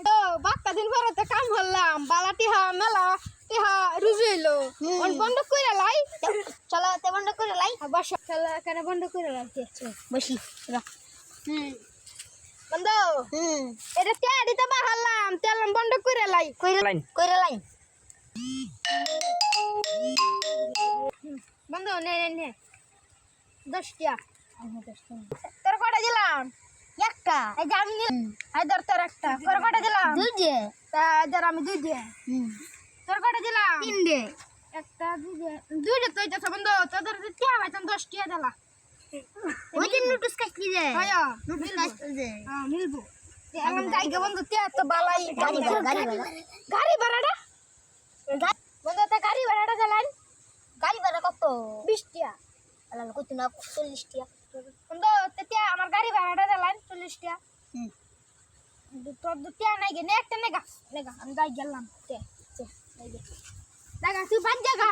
তো বাক্কা দিন পরে তো কাম হলাম বালা টিহা মেলা টিহা রুজুইলো বন্ধ করে লাই চলো তে বন্ধ করে লাই বসো চলো এখানে বন্ধ করে লাই বসি বন্ধ এটা তেল দিতে বাহালাম তেল বন্ধ করে লাই কইরা লাই বন্ধ নে নে নে 10 টিয়া তোর কটা দিলাম একটা এই যে আমি হায়দার তোর একটা তোর কটা দিলাম দুই দে তা হায়দার আমি 2 দিয়ে তোর কটা দিলাম 3 দে একটা 2 দিয়ে তুই তো বন্ধ তোদের টিয়া ভাইতাম 10 টিয়া দিলা ওই দিন নোটিস কাটলি দে হয় নোটিস কাটলি দে হ্যাঁ মিলবো এখন যাই গে বন্ধু টিয়া তো বালাই গাড়ি ভাড়াটা বন্ধু তা গাড়ি ভাড়াটা দিলেন ভাড়া কত 20 টিয়া আলাল কত না 40 টিয়া বন্ধু টিয়া আমার গাড়ি ভাড়াটা দিলেন 40 টিয়া তোর টিয়া নাই গে একটা নেগা নেগা আমি যাই গেলাম টিয়া দেখা তুই বান জায়গা